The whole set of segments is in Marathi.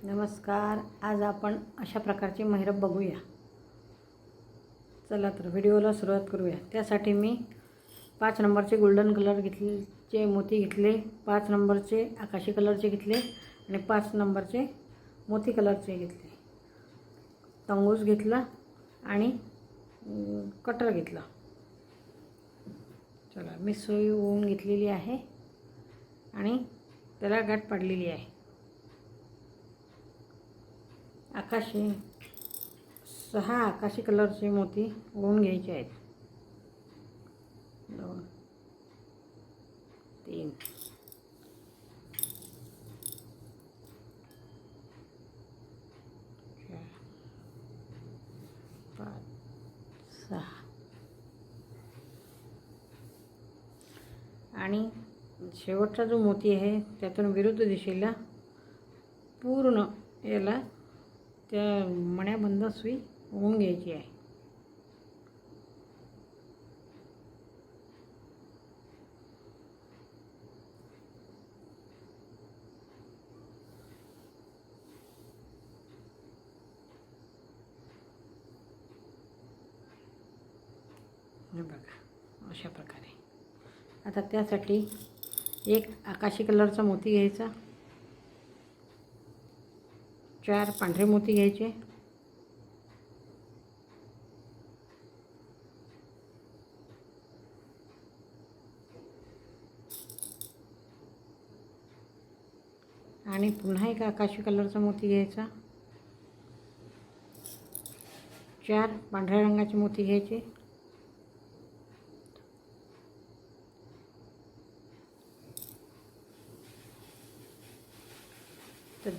नमस्कार. आज आपण अशा प्रकारचे मेहरब बघूया. चला तर व्हिडिओला सुरुवात करूया. त्यासाठी मी 5 नंबरचे गोल्डन कलर घेतलेचे मोती घेतले, 5 नंबरचे आकाशी कलरचे घेतले आणि 5 नंबरचे मोती कलरचे घेतले. तंगूस घेतला आणि कटर घेतला. चला, मी सुई ओवून घेतलेली आहे आणि त्याला गाठ पाडलेली आहे. आकाशी 6 आकाशी कलरचे मोती ओवून घ्यायचे आहेत. 2 3 4 5 6 आणि शेवटचा जो मोती आहे त्यातून विरुद्ध दिशेला पूर्ण याला त्या मण्याबंद सुई ओवून घ्यायची आहे. हे बघा अशा प्रकारे. आता त्यासाठी एक आकाशी कलरचा मोती घ्यायचा, 4 पांढरे मोती घ्यायचे, आणि पुन्हा एक आकाशी कलरचा मोती घ्यायचा, 4 पांढऱ्या रंगाचे मोती घ्यायचे, तर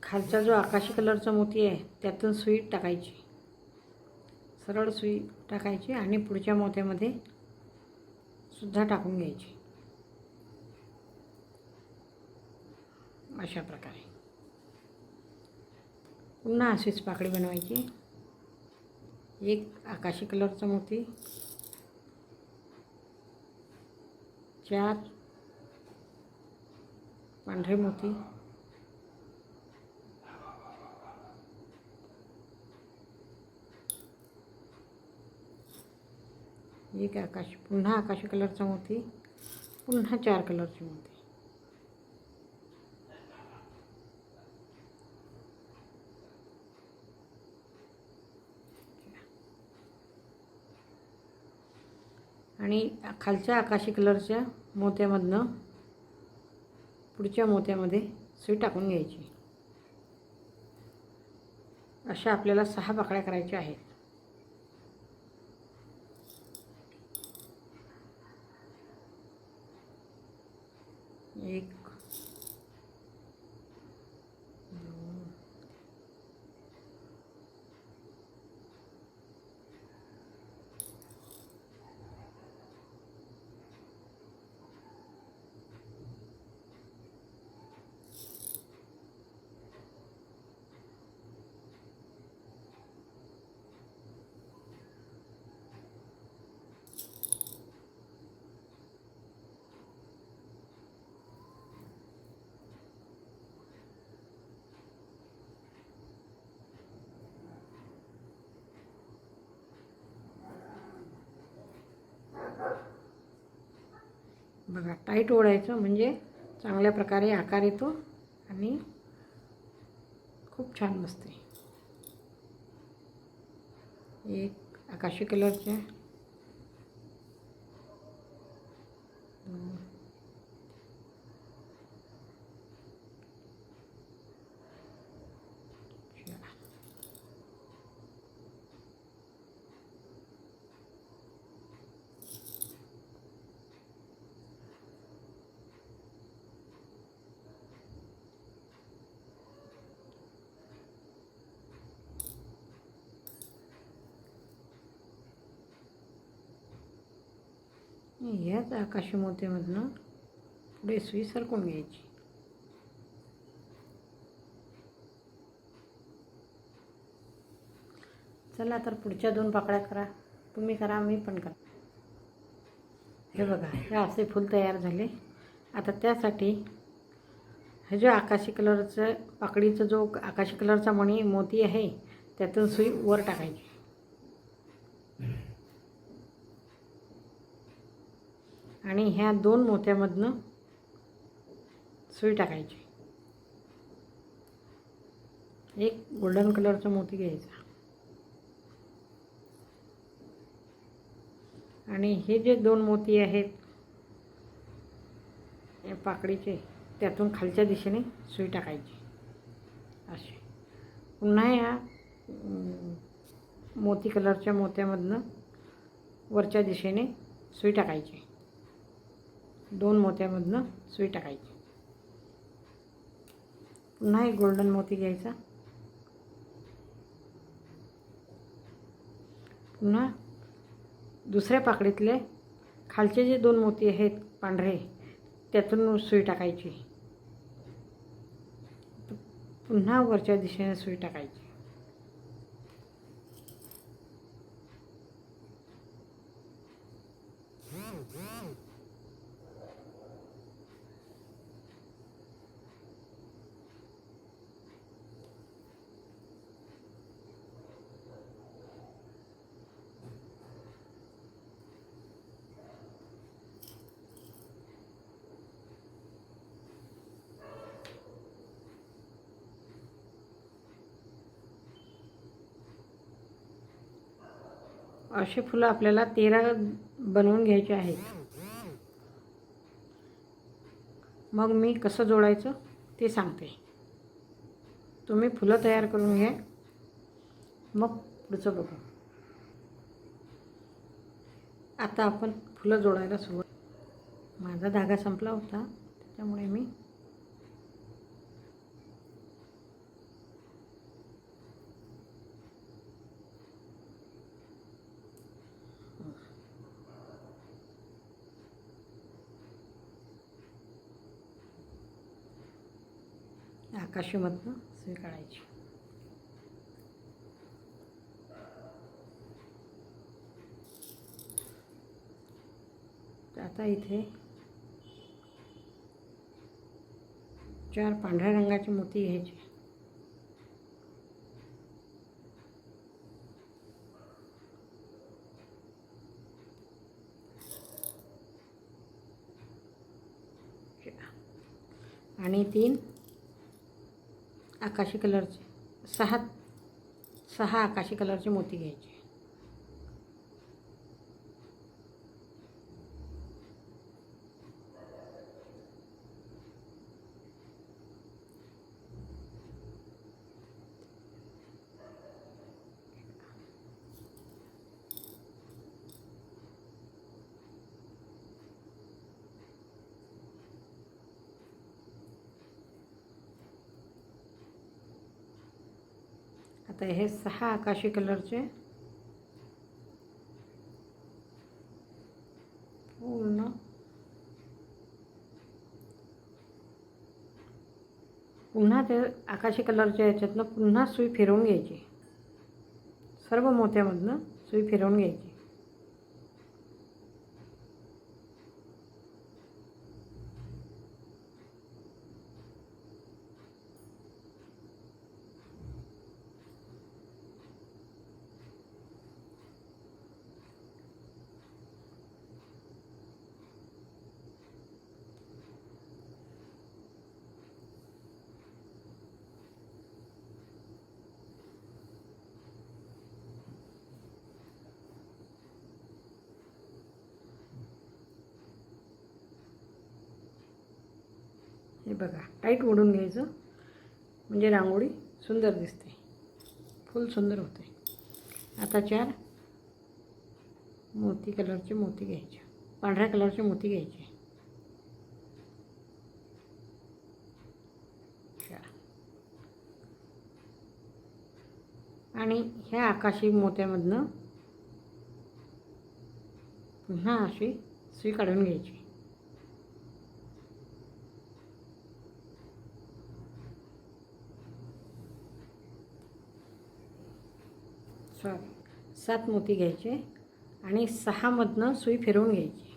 खालचा जो आकाशी कलरचा मोती आहे त्यातून सुई टाकायची, सरळ सुई टाकायची आणि पुढच्या मोत्यामध्ये सुद्धा टाकून घ्यायची. अशा प्रकारे पुन्हा अशीच पाकळी बनवायची. एक आकाशी कलरचा मोती, 4 पांढरे मोती, एक पुन्हा आकाशी कलरचा मोती, पुन्हा 4 कलरचे मोती. आणि खालच्या आकाशी कलरच्या मोत्यामधनं पुढच्या मोत्यामध्ये सुई टाकून घ्यायची. अशा आपल्याला 6 पाकळ्या करायच्या आहेत. एक 2 बघा, टाईट ओढायचं म्हणजे चांगल्या प्रकारे आकार येतो आणि खूप छान बसते. एक आकाशी कलरचे, 2 4 ह्याच आकाशी मोत्यामधनं पुढे सुई सरकून घ्यायची. चला तर पुढच्या 2 पाकळ्या करा. तुम्ही करा, मी पण करा. हे बघा, हे असे फूल तयार झाले. आता त्यासाठी हे जो आकाशी कलरचं पाकळीचा जो आकाशी कलरचा मणी मोती आहे त्यातून सुई वर टाकायची आणि ह्या 2 मोत्यामधनं सुई टाकायची. एक गोल्डन कलरचा मोती घ्यायचा आणि हे जे 2 मोती आहेत या पाकळीचे त्यातून खालच्या दिशेने सुई टाकायची अशी. पुन्हा या मोती कलरच्या मोत्यामधनं वरच्या दिशेने सुई टाकायची. 2 मोत्यामधनं सुई टाकायची. पुन्हा एक गोल्डन मोती घ्यायचा. पुन्हा दुसऱ्या पाकळीतले खालचे जे 2 मोती आहेत पांढरे त्यातून सुई टाकायची. पुन्हा वरच्या दिशेने सुई टाकायची. असे फुलं आपल्याला 13 बनवून घ्यायचे आहेत. मग मी कसं जोडायचं ते सांगते. तुम्ही फुलं तयार करून घ्या, मग पुढचं बघू. आता आपण फुलं जोडायला सुरुवात. माझा धागा संपला होता त्याच्यामुळे मी आकाशीमधनं सुई काढायची. आता इथे 4 पांढऱ्या रंगाचे मोती घ्यायचे. आणि 3 आकाशी कलरचे 6 आकाशी कलरचे मोती घ्यायचे. आता हे 6 आकाशी कलरचे पूर्ण पुन्हा ते आकाशी कलरच्या याच्यातनं पुन्हा सुई फिरवून घ्यायची. सर्व मोत्यामधनं सुई फिरवून घ्यायची. हे बघा, टाईट ओढून घ्यायचं म्हणजे रांगोळी सुंदर दिसते, फुल सुंदर होते. आता 4 मोती कलरचे मोती घ्यायचे, पांढऱ्या कलरचे मोती घ्यायचे. आणि ह्या आकाशी मोत्यामधनं पुन्हा अशी सुई काढून घ्यायची. सॉरी 7 मोती घ्यायचे आणि 6 मधनं सुई फिरवून घ्यायची.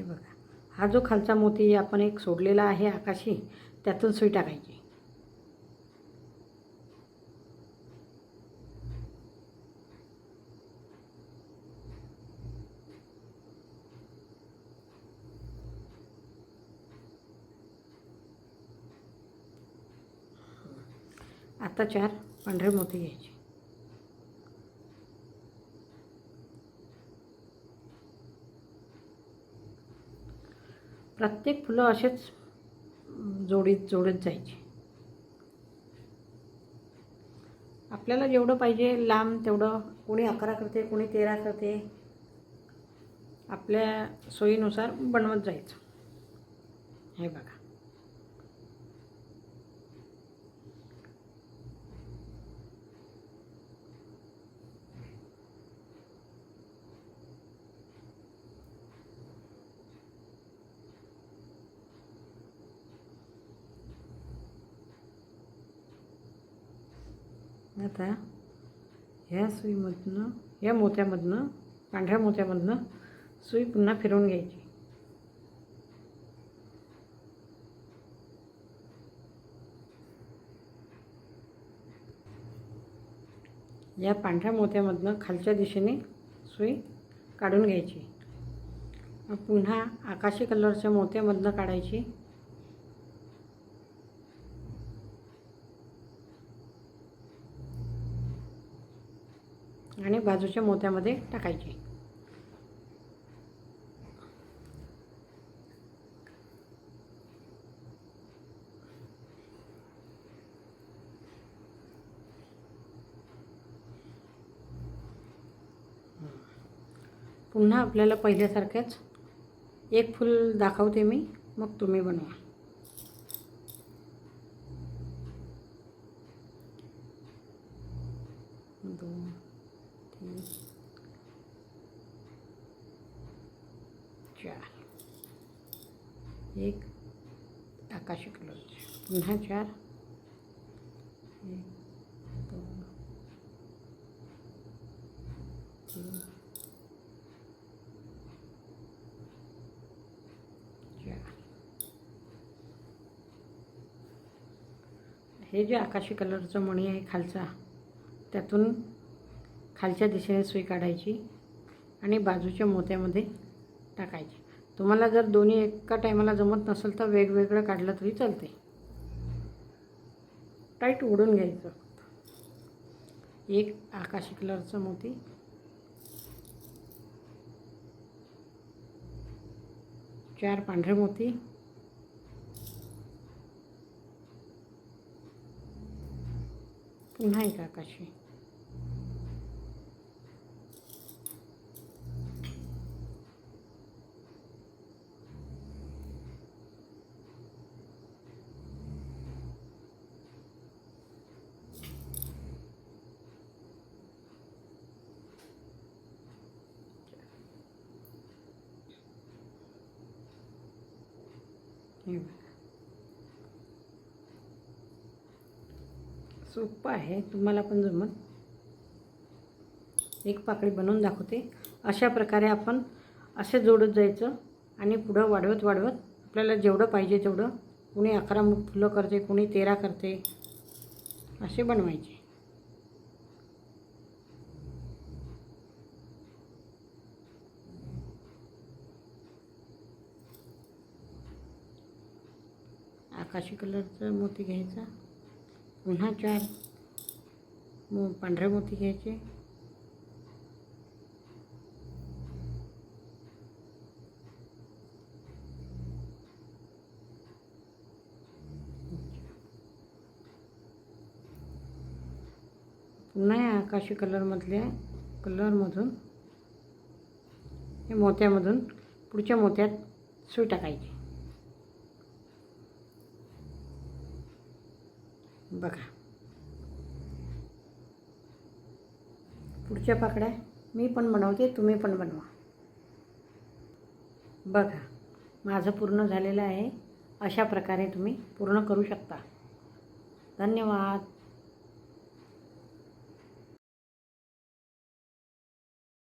बघा, हा जो खालचा मोती आपण एक सोडलेला आहे आकाशी, त्यातून सुई टाकायची. आता 4 पांढरे मोती घ्यायचे. प्रत्येक फुलं असेच जोडत जायचे. आपल्याला जेवढं पाहिजे लांब तेवढं, कोणी 11 करते, कोणी 13 करते, आपल्या सोयीनुसार बनवत जायचं. हे बघा, आता ह्या सुईमधनं, या मोत्यामधनं, पांढऱ्या मोत्यामधनं सुई पुन्हा फिरवून घ्यायची. या पांढऱ्या मोत्यामधनं खालच्या दिशेने सुई काढून घ्यायची. पुन्हा आकाशी कलरच्या मोत्यामधनं काढायची आणि बाजूच्या मोत्यामध्ये टाकायची. पुन्हा आपल्याला पहिल्यासारख्याच एक फूल दाखवते मी, मग तुम्ही बनवा. दोन, तीन, 4, एक आकाशी कलरचे, पुन्हा 4, 1, 2, 3, 4. हे जे आकाशी कलरचं मणी आहे खालचा, त्यातून खालच्या दिशेने सुई काढायची आणि बाजूच्या मोत्यामध्ये टाकायची. तुम्हाला जर दोन्ही एका टायमाला जमत नसेल तर वेगवेगळं काढलं तरी चालते. टाईट ओढून घ्यायचं. एक आकाशी कलरचं मोती, चार पांढरे मोती, पुन्हा एक आकाशी, हे बघा, सोपं आहे, तुम्हाला पण जमत. एक पाकळी बनवून दाखवते. अशा प्रकारे आपण असे जोडत जायचं आणि पुढं वाढवत वाढवत आपल्याला जेवढं पाहिजे तेवढं, कोणी 11 फुलं करते, कोणी 13 करते, असे बनवायचे. आकाशी कलरचा मोती घ्यायचा, पुन्हा 4 पांढरे मोती घ्यायचे, पुन्हा या आकाशी कलरमधून हे मोत्यामधून पुढच्या मोत्यात सुई टाकायची. बघा, पुढच्या पाकळ्या मी पण बनवते, तुम्ही पण बनवा. बघा, माझं पूर्ण झालेलं आहे. अशा प्रकारे तुम्ही पूर्ण करू शकता. धन्यवाद.